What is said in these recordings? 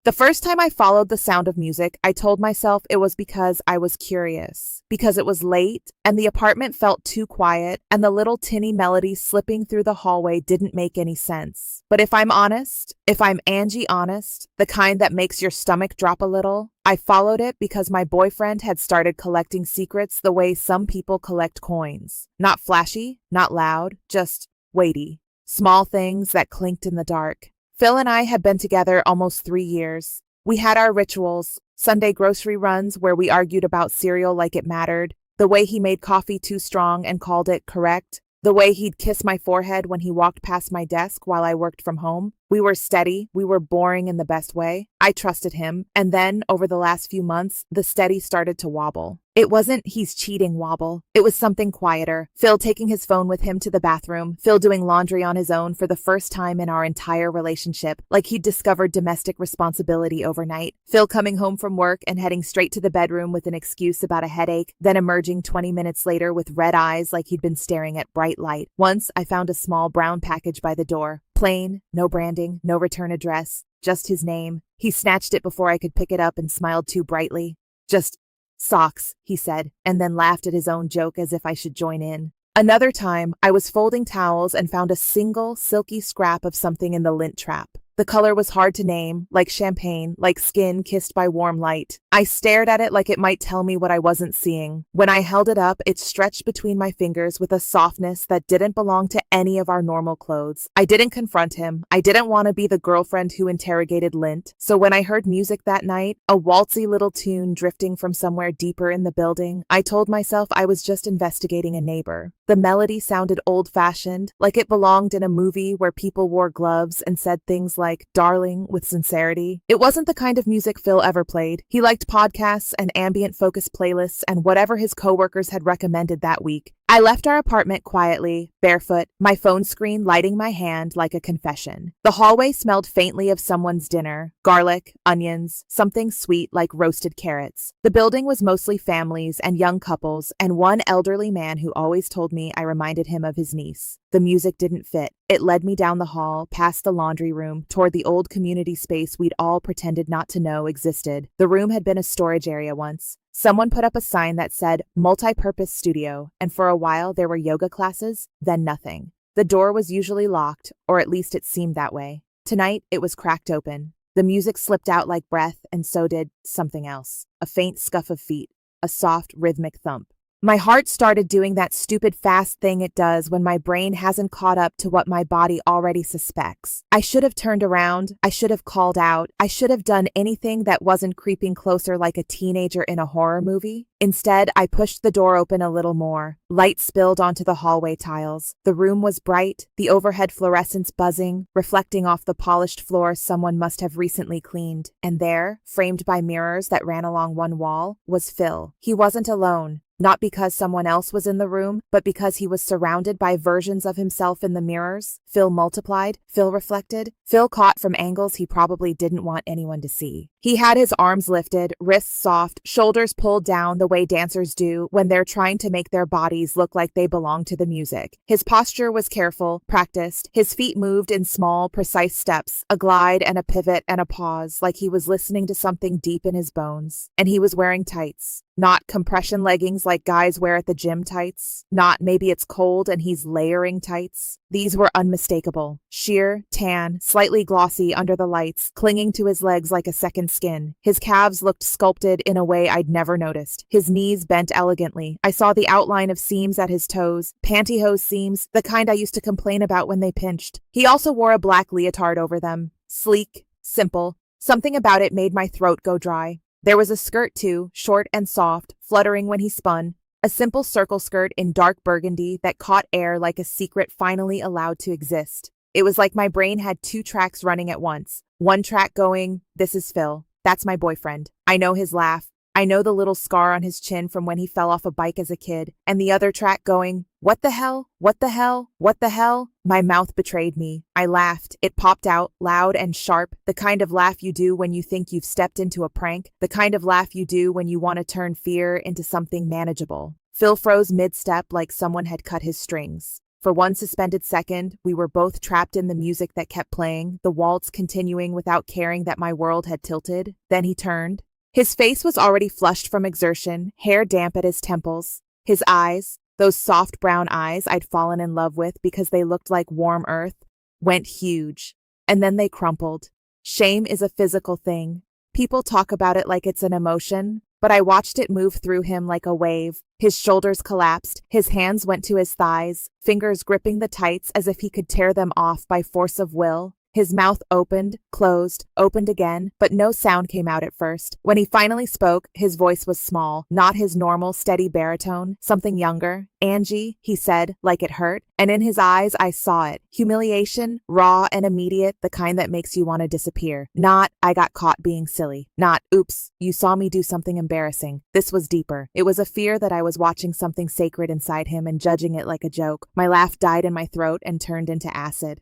The first time I followed the sound of music, I told myself it was because I was curious, because it was late and the apartment felt too quiet and the little tinny melody slipping through the hallway didn't make any sense. But if I'm honest, if I'm Angie honest, the kind that makes your stomach drop a little, I followed it because my boyfriend had started collecting secrets the way some people collect coins. Not flashy, not loud, just weighty. Small things that clinked in the dark. Phil and I had been together almost 3 years. We had our rituals, Sunday grocery runs where we argued about cereal like it mattered, the way he made coffee too strong and called it correct, the way he'd kiss my forehead when he walked past my desk while I worked from home. We were steady, we were boring in the best way. I trusted him, and then, over the last few months, the steady started to wobble. It wasn't he's cheating wobble. It was something quieter. Phil taking his phone with him to the bathroom, Phil doing laundry on his own for the first time in our entire relationship, like he'd discovered domestic responsibility overnight. Phil coming home from work and heading straight to the bedroom with an excuse about a headache, then emerging 20 minutes later with red eyes like he'd been staring at bright light. Once, I found a small brown package by the door. Plain, no branding, no return address, just his name. He snatched it before I could pick it up and smiled too brightly. Just socks, he said, and then laughed at his own joke as if I should join in. Another time, I was folding towels and found a single silky scrap of something in the lint trap. The color was hard to name, like champagne, like skin kissed by warm light. I stared at it like it might tell me what I wasn't seeing. When I held it up, it stretched between my fingers with a softness that didn't belong to any of our normal clothes. I didn't confront him. I didn't want to be the girlfriend who interrogated lint. So when I heard music that night, a waltzy little tune drifting from somewhere deeper in the building, I told myself I was just investigating a neighbor. The melody sounded old-fashioned, like it belonged in a movie where people wore gloves and said things like darling with sincerity. It wasn't the kind of music Phil ever played. He liked podcasts and ambient focus playlists and whatever his coworkers had recommended that week. I left our apartment quietly, barefoot, my phone screen lighting my hand like a confession. The hallway smelled faintly of someone's dinner, garlic, onions, something sweet like roasted carrots. The building was mostly families and young couples, and one elderly man who always told me I reminded him of his niece. The music didn't fit. It led me down the hall, past the laundry room, toward the old community space we'd all pretended not to know existed. The room had been a storage area once. Someone put up a sign that said multi-purpose studio, and for a while there were yoga classes, then nothing. The door was usually locked, or at least it seemed that way. Tonight, it was cracked open. The music slipped out like breath, and so did something else. A faint scuff of feet, a soft, rhythmic thump. My heart started doing that stupid fast thing it does when my brain hasn't caught up to what my body already suspects. I should have turned around. I should have called out. I should have done anything that wasn't creeping closer like a teenager in a horror movie. Instead, I pushed the door open a little more. Light spilled onto the hallway tiles. The room was bright, the overhead fluorescents buzzing, reflecting off the polished floor someone must have recently cleaned. And there, framed by mirrors that ran along one wall, was Phil. He wasn't alone. Not because someone else was in the room, but because he was surrounded by versions of himself in the mirrors. Phil multiplied, Phil reflected, Phil caught from angles he probably didn't want anyone to see. He had his arms lifted, wrists soft, shoulders pulled down the way dancers do when they're trying to make their bodies look like they belong to the music. His posture was careful, practiced. His feet moved in small, precise steps, a glide and a pivot and a pause, like he was listening to something deep in his bones. And he was wearing tights. Not compression leggings like guys wear at the gym tights. Not maybe it's cold and he's layering tights. These were unmistakable. Sheer, tan, slightly glossy under the lights, clinging to his legs like a second skin. His calves looked sculpted in a way I'd never noticed. His knees bent elegantly. I saw the outline of seams at his toes, pantyhose seams, the kind I used to complain about when they pinched. He also wore a black leotard over them. Sleek, simple. Something about it made my throat go dry. There was a skirt too, short and soft, fluttering when he spun. A simple circle skirt in dark burgundy that caught air like a secret finally allowed to exist. It was like my brain had 2 tracks running at once. One track going, this is Phil. That's my boyfriend. I know his laugh. I know the little scar on his chin from when he fell off a bike as a kid. And the other track going, what the hell? What the hell? What the hell? My mouth betrayed me. I laughed. It popped out, loud and sharp, the kind of laugh you do when you think you've stepped into a prank, the kind of laugh you do when you want to turn fear into something manageable. Phil froze mid-step like someone had cut his strings. For one suspended second, we were both trapped in the music that kept playing, the waltz continuing without caring that my world had tilted. Then he turned. His face was already flushed from exertion, hair damp at his temples. His eyes, those soft brown eyes I'd fallen in love with because they looked like warm earth, went huge. And then they crumpled. Shame is a physical thing. People talk about it like it's an emotion, but I watched it move through him like a wave. His shoulders collapsed, his hands went to his thighs, fingers gripping the tights as if he could tear them off by force of will. His mouth opened, closed, opened again, but no sound came out at first. When he finally spoke, his voice was small, not his normal, steady baritone, something younger. "Angie," he said, like it hurt, and in his eyes I saw it. Humiliation, raw and immediate, the kind that makes you want to disappear. Not, "I got caught being silly." Not, "Oops, you saw me do something embarrassing." This was deeper. It was a fear that I was watching something sacred inside him and judging it like a joke. My laugh died in my throat and turned into acid.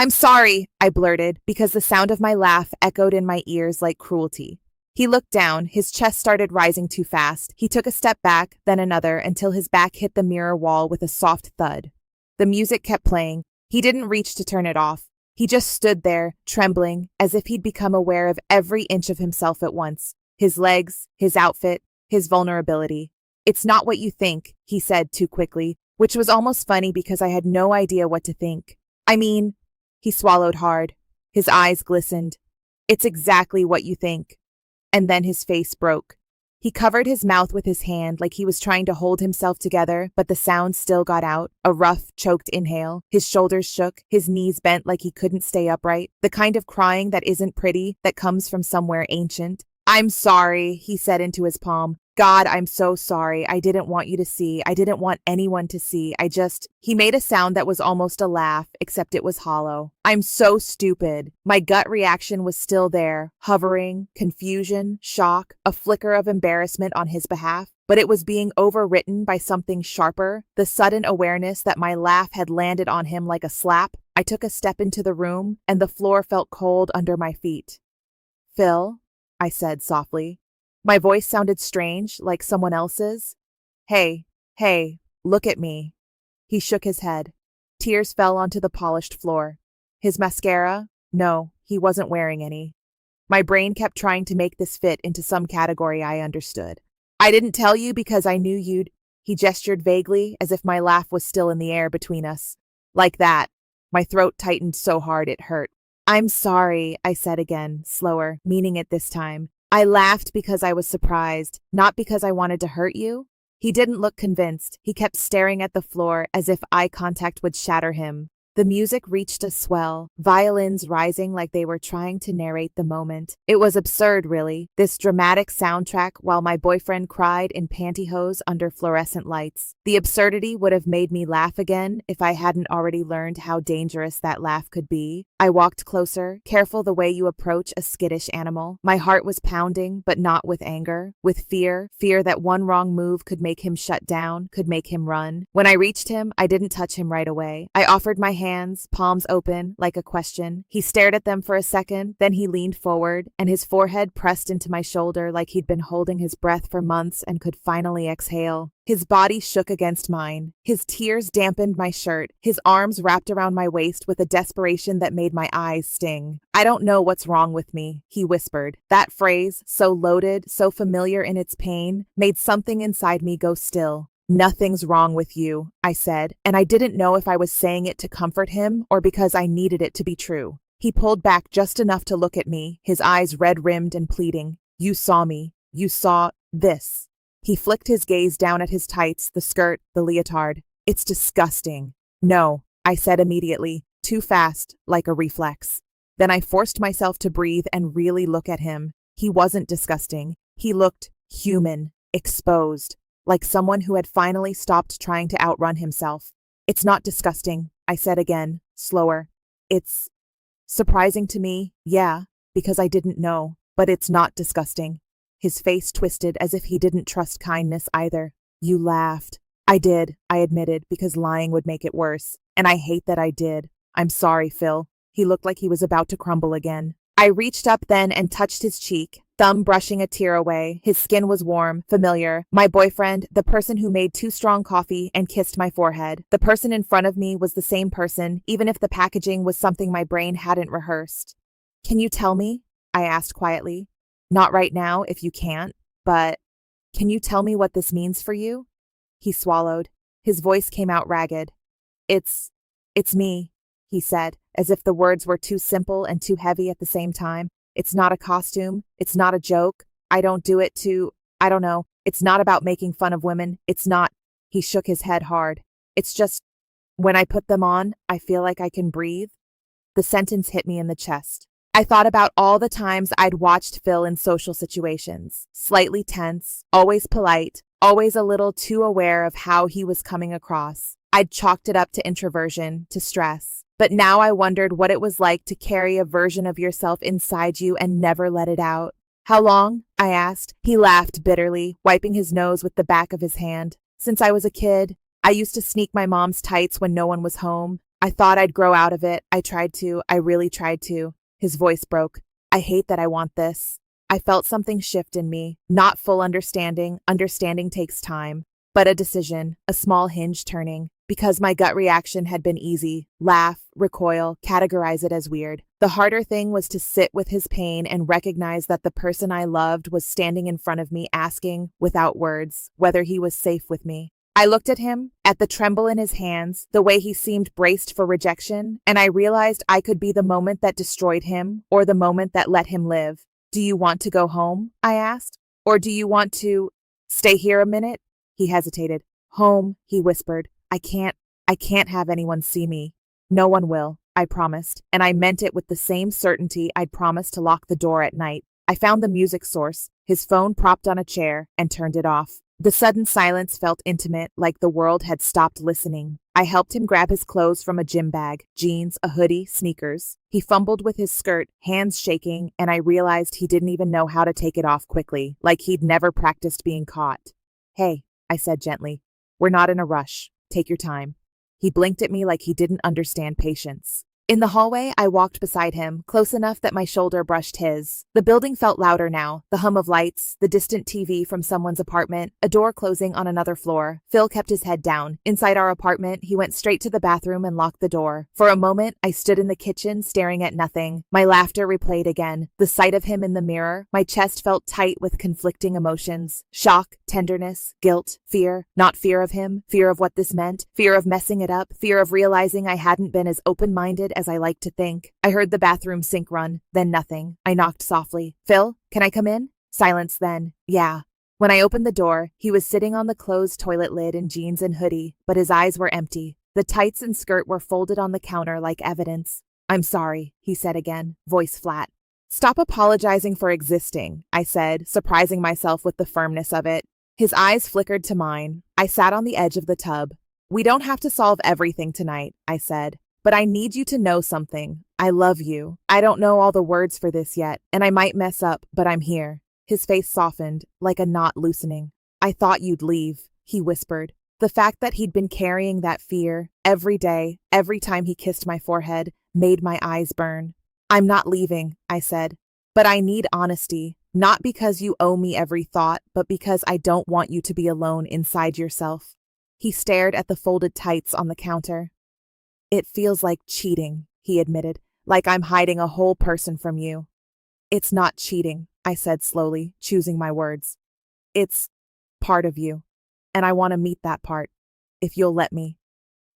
I'm sorry," I blurted, because the sound of my laugh echoed in my ears like cruelty. He looked down, his chest started rising too fast. He took a step back, then another, until his back hit the mirror wall with a soft thud. The music kept playing. He didn't reach to turn it off. He just stood there, trembling, as if he'd become aware of every inch of himself at once. His legs, his outfit, his vulnerability. "It's not what you think," he said too quickly, which was almost funny because I had no idea what to think. "I mean," he swallowed hard. His eyes glistened. "It's exactly what you think." And then his face broke. He covered his mouth with his hand like he was trying to hold himself together, but the sound still got out, a rough, choked inhale. His shoulders shook, his knees bent like he couldn't stay upright, the kind of crying that isn't pretty, that comes from somewhere ancient. "I'm sorry," he said into his palm. "God, I'm so sorry. I didn't want you to see. I didn't want anyone to see. He made a sound that was almost a laugh, except it was hollow. "I'm so stupid." My gut reaction was still there, hovering, confusion, shock, a flicker of embarrassment on his behalf. But it was being overwritten by something sharper, the sudden awareness that my laugh had landed on him like a slap. I took a step into the room, and the floor felt cold under my feet. "Phil," I said softly. My voice sounded strange, like someone else's. Hey, look at me." He shook his head. Tears fell onto the polished floor. His mascara? No, he wasn't wearing any. My brain kept trying to make this fit into some category I understood. "I didn't tell you because I knew you'd—" He gestured vaguely, as if my laugh was still in the air between us. "Like that." My throat tightened so hard it hurt. "I'm sorry," I said again, slower, meaning it this time. "I laughed because I was surprised, not because I wanted to hurt you." He didn't look convinced. He kept staring at the floor as if eye contact would shatter him. The music reached a swell, violins rising like they were trying to narrate the moment. It was absurd, really, this dramatic soundtrack while my boyfriend cried in pantyhose under fluorescent lights. The absurdity would have made me laugh again if I hadn't already learned how dangerous that laugh could be. I walked closer, careful the way you approach a skittish animal. My heart was pounding, but not with anger, with fear that one wrong move could make him shut down, could make him run. When I reached him, I didn't touch him right away. I offered my hands, palms open, like a question. He stared at them for a second, then he leaned forward, and his forehead pressed into my shoulder like he'd been holding his breath for months and could finally exhale. His body shook against mine. His tears dampened my shirt. His arms wrapped around my waist with a desperation that made my eyes sting. "I don't know what's wrong with me," he whispered. That phrase, so loaded, so familiar in its pain, made something inside me go still. "Nothing's wrong with you," I said, and I didn't know if I was saying it to comfort him or because I needed it to be true. He pulled back just enough to look at me, his eyes red-rimmed and pleading. "You saw me. You saw this." He flicked his gaze down at his tights, the skirt, the leotard. "It's disgusting." "No," I said immediately, too fast, like a reflex. Then I forced myself to breathe and really look at him. He wasn't disgusting. He looked human, exposed, like someone who had finally stopped trying to outrun himself. "It's not disgusting," I said again, slower. "It's surprising to me, yeah, because I didn't know, but it's not disgusting." His face twisted as if he didn't trust kindness either. "You laughed." "I did," I admitted, because lying would make it worse. "And I hate that I did. I'm sorry, Phil." He looked like he was about to crumble again. I reached up then and touched his cheek, thumb brushing a tear away. His skin was warm, familiar. My boyfriend, the person who made 2 strong coffee and kissed my forehead. The person in front of me was the same person, even if the packaging was something my brain hadn't rehearsed. Can you tell me? I asked quietly. Not right now, if you can't, but can you tell me what this means for you? He swallowed. His voice came out ragged. It's me, he said, as if the words were too simple and too heavy at the same time. It's not a costume. It's not a joke. I don't do it I don't know. It's not about making fun of women. It's not. He shook his head hard. It's just, when I put them on, I feel like I can breathe. The sentence hit me in the chest. I thought about all the times I'd watched Phil in social situations, slightly tense, always polite, always a little too aware of how he was coming across. I'd chalked it up to introversion, to stress. But now I wondered what it was like to carry a version of yourself inside you and never let it out. How long? I asked. He laughed bitterly, wiping his nose with the back of his hand. Since I was a kid, I used to sneak my mom's tights when no one was home. I thought I'd grow out of it. I tried to. I really tried to. His voice broke. I hate that I want this. I felt something shift in me. Not full understanding. Understanding takes time. But a decision, a small hinge turning. Because my gut reaction had been easy. Laugh, recoil, categorize it as weird. The harder thing was to sit with his pain and recognize that the person I loved was standing in front of me asking, without words, whether he was safe with me. I looked at him, at the tremble in his hands, the way he seemed braced for rejection, and I realized I could be the moment that destroyed him or the moment that let him live. Do you want to go home? I asked. Or do you want to stay here a minute? He hesitated. Home, he whispered. I can't have anyone see me. No one will, I promised, and I meant it with the same certainty I'd promised to lock the door at night. I found the music source, his phone propped on a chair, and turned it off. The sudden silence felt intimate, like the world had stopped listening. I helped him grab his clothes from a gym bag, jeans, a hoodie, sneakers. He fumbled with his skirt, hands shaking, and I realized he didn't even know how to take it off quickly, like he'd never practiced being caught. Hey, I said gently, we're not in a rush. Take your time. He blinked at me like he didn't understand patience. In the hallway, I walked beside him, close enough that my shoulder brushed his. The building felt louder now, the hum of lights, the distant TV from someone's apartment, a door closing on another floor. Phil kept his head down. Inside our apartment, he went straight to the bathroom and locked the door. For a moment, I stood in the kitchen, staring at nothing. My laughter replayed again. The sight of him in the mirror, my chest felt tight with conflicting emotions. Shock, tenderness, guilt, fear. Not fear of him, fear of what this meant, fear of messing it up, fear of realizing I hadn't been as open-minded as I like to think. I heard the bathroom sink run, then nothing. I knocked softly. Phil, can I come in? Silence then. Yeah. When I opened the door, he was sitting on the closed toilet lid in jeans and hoodie, but his eyes were empty. The tights and skirt were folded on the counter like evidence. I'm sorry, he said again, voice flat. Stop apologizing for existing, I said, surprising myself with the firmness of it. His eyes flickered to mine. I sat on the edge of the tub. We don't have to solve everything tonight, I said. But I need you to know something. I love you. I don't know all the words for this yet, and I might mess up, but I'm here. His face softened, like a knot loosening. I thought you'd leave, he whispered. The fact that he'd been carrying that fear every day, every time he kissed my forehead, made my eyes burn. I'm not leaving, I said. But I need honesty, not because you owe me every thought, but because I don't want you to be alone inside yourself. He stared at the folded tights on the counter. It feels like cheating, he admitted, like I'm hiding a whole person from you. It's not cheating, I said slowly, choosing my words. It's part of you, and I want to meet that part, if you'll let me.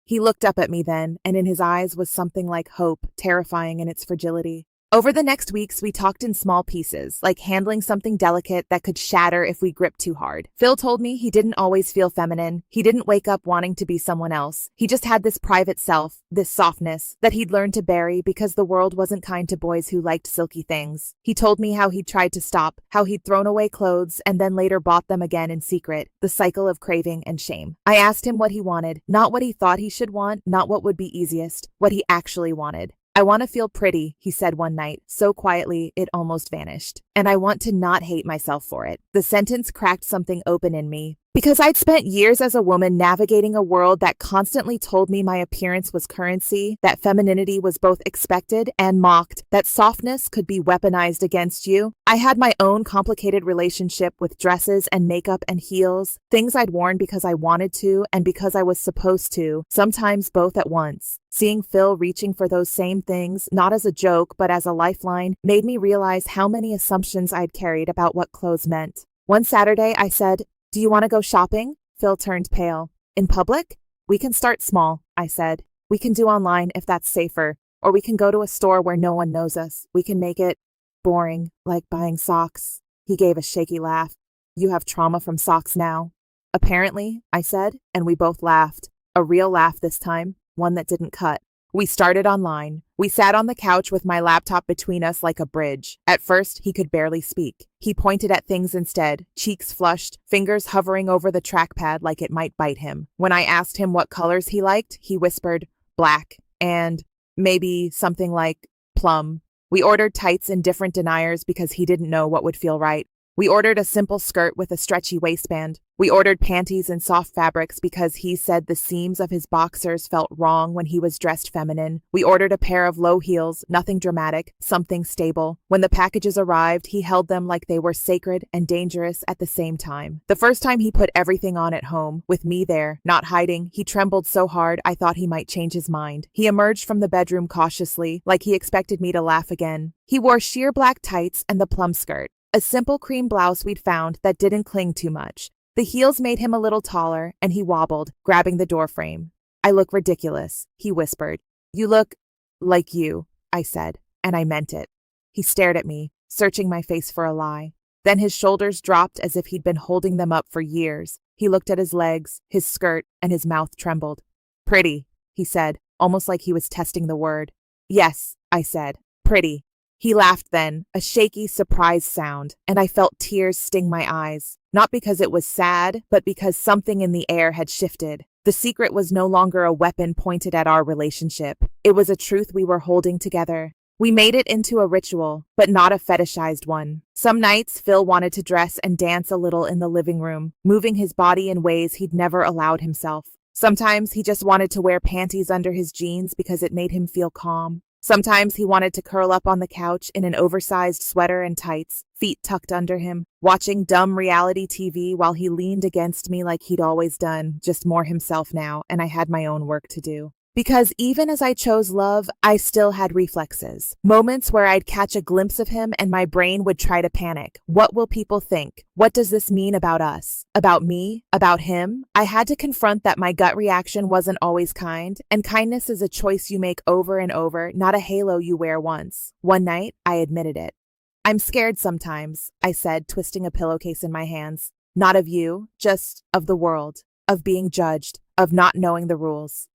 He looked up at me then, and in his eyes was something like hope, terrifying in its fragility. Over the next weeks, we talked in small pieces, like handling something delicate that could shatter if we gripped too hard. Phil told me he didn't always feel feminine. He didn't wake up wanting to be someone else. He just had this private self, this softness, that he'd learned to bury because the world wasn't kind to boys who liked silky things. He told me how he'd tried to stop, how he'd thrown away clothes and then later bought them again in secret, the cycle of craving and shame. I asked him what he wanted, not what he thought he should want, not what would be easiest, what he actually wanted. I want to feel pretty, he said one night, so quietly it almost vanished. And I want to not hate myself for it. The sentence cracked something open in me, Because I'd spent years as a woman navigating a world that constantly told me my appearance was currency, that femininity was both expected and mocked, that softness could be weaponized against you. I had my own complicated relationship with dresses and makeup and heels, things I'd worn because I wanted to and because I was supposed to, sometimes both at once. Seeing Phil reaching for those same things, not as a joke but as a lifeline, made me realize how many assumptions I'd carried about what clothes meant. One Saturday, I said, "Do you want to go shopping?" Phil turned pale. "In public?" "We can start small," I said. "We can do online if that's safer. Or we can go to a store where no one knows us. We can make it boring, like buying socks." He gave a shaky laugh. "You have trauma from socks now." "Apparently," I said, and we both laughed. A real laugh this time, one that didn't cut. We started online. We sat on the couch with my laptop between us like a bridge. At first, he could barely speak. He pointed at things instead, cheeks flushed, fingers hovering over the trackpad like it might bite him. When I asked him what colors he liked, he whispered, "Black," and maybe something like plum. We ordered tights in different deniers because he didn't know what would feel right. We ordered a simple skirt with a stretchy waistband. We ordered panties in soft fabrics because he said the seams of his boxers felt wrong when he was dressed feminine. We ordered a pair of low heels, nothing dramatic, something stable. When the packages arrived, he held them like they were sacred and dangerous at the same time. The first time he put everything on at home, with me there, not hiding, he trembled so hard I thought he might change his mind. He emerged from the bedroom cautiously, like he expected me to laugh again. He wore sheer black tights and the plum skirt. A simple cream blouse we'd found that didn't cling too much. The heels made him a little taller, and he wobbled, grabbing the doorframe. "I look ridiculous," he whispered. "You look like you," I said, and I meant it. He stared at me, searching my face for a lie. Then his shoulders dropped as if he'd been holding them up for years. He looked at his legs, his skirt, and his mouth trembled. "Pretty," he said, almost like he was testing the word. "Yes," I said, "pretty." He laughed then, a shaky, surprised sound, and I felt tears sting my eyes. Not because it was sad, but because something in the air had shifted. The secret was no longer a weapon pointed at our relationship. It was a truth we were holding together. We made it into a ritual, but not a fetishized one. Some nights, Phil wanted to dress and dance a little in the living room, moving his body in ways he'd never allowed himself. Sometimes he just wanted to wear panties under his jeans because it made him feel calm. Sometimes he wanted to curl up on the couch in an oversized sweater and tights, feet tucked under him, watching dumb reality TV while he leaned against me like he'd always done, just more himself now, and I had my own work to do. Because even as I chose love, I still had reflexes. Moments where I'd catch a glimpse of him and my brain would try to panic. What will people think? What does this mean about us? About me? About him? I had to confront that my gut reaction wasn't always kind, and kindness is a choice you make over and over, not a halo you wear once. One night, I admitted it. "I'm scared sometimes," I said, twisting a pillowcase in my hands. "Not of you, just of the world, of being judged, of not knowing the rules."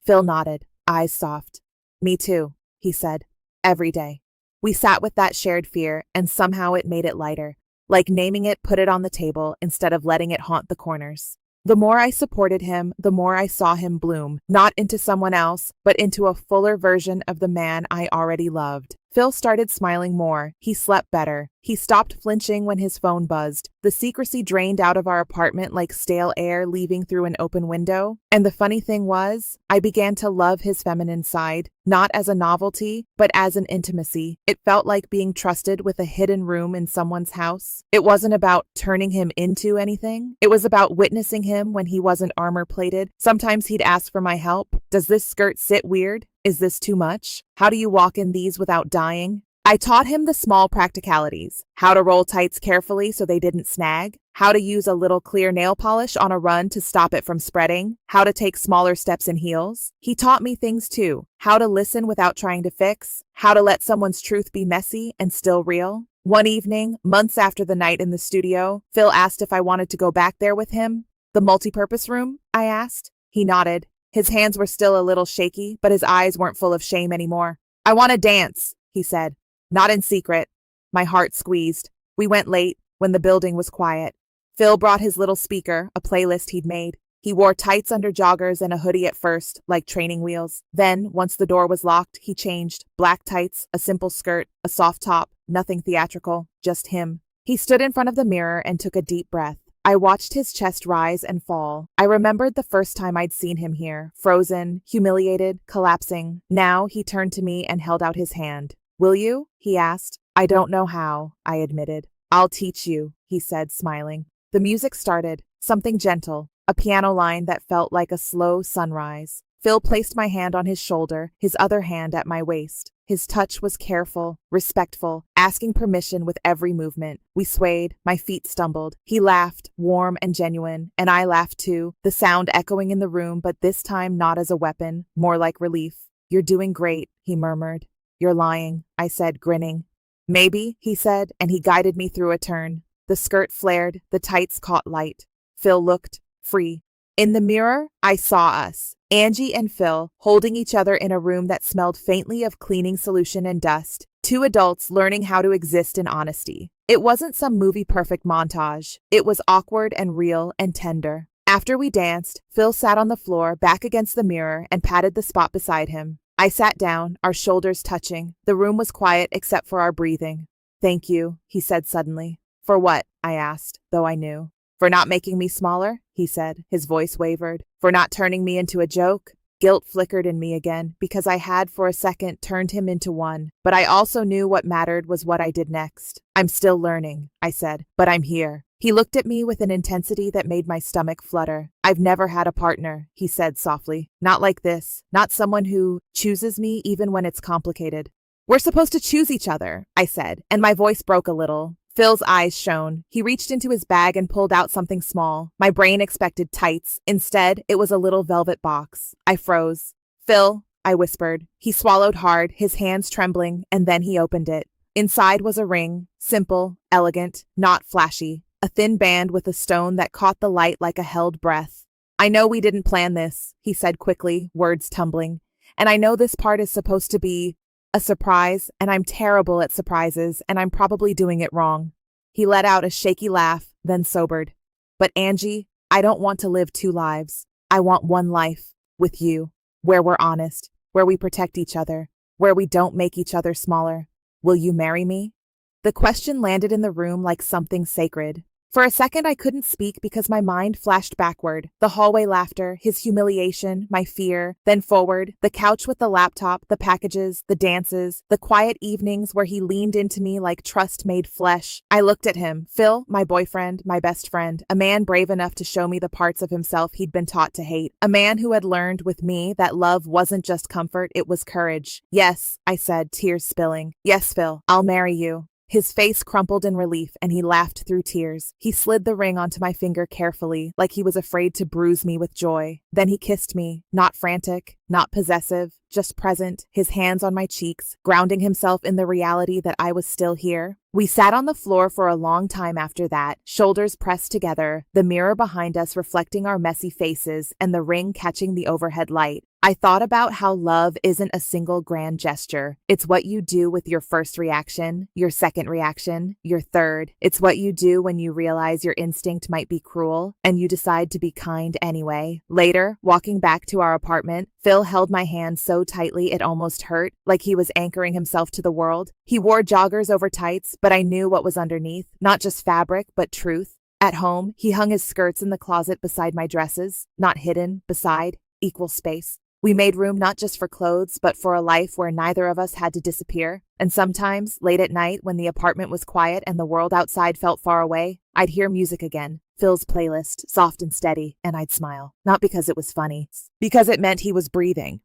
Phil nodded, eyes soft. "Me too," he said. "Every day." We sat with that shared fear, and somehow it made it lighter. Like naming it, put it on the table instead of letting it haunt the corners. The more I supported him, the more I saw him bloom, not into someone else, but into a fuller version of the man I already loved. Phil started smiling more. He slept better. He stopped flinching when his phone buzzed. The secrecy drained out of our apartment like stale air leaving through an open window. And the funny thing was, I began to love his feminine side, not as a novelty, but as an intimacy. It felt like being trusted with a hidden room in someone's house. It wasn't about turning him into anything. It was about witnessing him when he wasn't armor-plated. Sometimes he'd ask for my help. "Does this skirt sit weird? Is this too much? How do you walk in these without dying?" I taught him the small practicalities. How to roll tights carefully so they didn't snag. How to use a little clear nail polish on a run to stop it from spreading. How to take smaller steps in heels. He taught me things too. How to listen without trying to fix. How to let someone's truth be messy and still real. One evening, months after the night in the studio, Phil asked if I wanted to go back there with him. "The multipurpose room?" I asked. He nodded. His hands were still a little shaky, but his eyes weren't full of shame anymore. "I want to dance," he said. "Not in secret." My heart squeezed. We went late, when the building was quiet. Phil brought his little speaker, a playlist he'd made. He wore tights under joggers and a hoodie at first, like training wheels. Then, once the door was locked, he changed. Black tights, a simple skirt, a soft top, nothing theatrical, just him. He stood in front of the mirror and took a deep breath. I watched his chest rise and fall. I remembered the first time I'd seen him here, frozen, humiliated, collapsing. Now he turned to me and held out his hand. "Will you?" he asked. "I don't know how," I admitted. "I'll teach you," he said, smiling. The music started, something gentle, a piano line that felt like a slow sunrise. Phil placed my hand on his shoulder, his other hand at my waist. His touch was careful, respectful, asking permission with every movement. We swayed, my feet stumbled. He laughed, warm and genuine, and I laughed too, the sound echoing in the room, but this time not as a weapon, more like relief. "You're doing great," he murmured. "You're lying," I said, grinning. "Maybe," he said, and he guided me through a turn. The skirt flared, the tights caught light. Phil looked free. In the mirror, I saw us, Angie and Phil, holding each other in a room that smelled faintly of cleaning solution and dust. Two adults learning how to exist in honesty. It wasn't some movie-perfect montage. It was awkward and real and tender. After we danced, Phil sat on the floor, back against the mirror, and patted the spot beside him. I sat down, our shoulders touching. The room was quiet except for our breathing. "Thank you," he said suddenly. "For what?" I asked, though I knew. "For not making me smaller," he said. His voice wavered. "For not turning me into a joke." Guilt flickered in me again, because I had for a second turned him into one. But I also knew what mattered was what I did next. "I'm still learning," I said, "but I'm here." He looked at me with an intensity that made my stomach flutter. "I've never had a partner," he said softly. "Not like this. Not someone who chooses me even when it's complicated." "We're supposed to choose each other," I said, and my voice broke a little. Phil's eyes shone. He reached into his bag and pulled out something small. My brain expected tights. Instead, it was a little velvet box. I froze. "Phil," I whispered. He swallowed hard, his hands trembling, and then he opened it. Inside was a ring, simple, elegant, not flashy. A thin band with a stone that caught the light like a held breath. "I know we didn't plan this," he said quickly, words tumbling. "And I know this part is supposed to be a surprise, and I'm terrible at surprises, and I'm probably doing it wrong." He let out a shaky laugh, then sobered. "But Angie, I don't want to live two lives. I want one life, with you, where we're honest, where we protect each other, where we don't make each other smaller. Will you marry me?" The question landed in the room like something sacred. For a second I couldn't speak because my mind flashed backward. The hallway laughter, his humiliation, my fear, then forward, the couch with the laptop, the packages, the dances, the quiet evenings where he leaned into me like trust made flesh. I looked at him, Phil, my boyfriend, my best friend, a man brave enough to show me the parts of himself he'd been taught to hate, a man who had learned with me that love wasn't just comfort, it was courage. "Yes," I said, tears spilling. "Yes, Phil, I'll marry you." His face crumpled in relief, and he laughed through tears. He slid the ring onto my finger carefully, like he was afraid to bruise me with joy. Then he kissed me, not frantic, not possessive, just present, his hands on my cheeks, grounding himself in the reality that I was still here. We sat on the floor for a long time after that, shoulders pressed together, the mirror behind us reflecting our messy faces, and the ring catching the overhead light. I thought about how love isn't a single grand gesture. It's what you do with your first reaction, your second reaction, your third. It's what you do when you realize your instinct might be cruel, and you decide to be kind anyway. Later, walking back to our apartment, Phil held my hand so tightly it almost hurt, like he was anchoring himself to the world. He wore joggers over tights, but I knew what was underneath, not just fabric, but truth. At home, he hung his skirts in the closet beside my dresses, not hidden, beside, equal space. We made room not just for clothes, but for a life where neither of us had to disappear. And sometimes, late at night, when the apartment was quiet and the world outside felt far away, I'd hear music again, Phil's playlist, soft and steady, and I'd smile. Not because it was funny, because it meant he was breathing.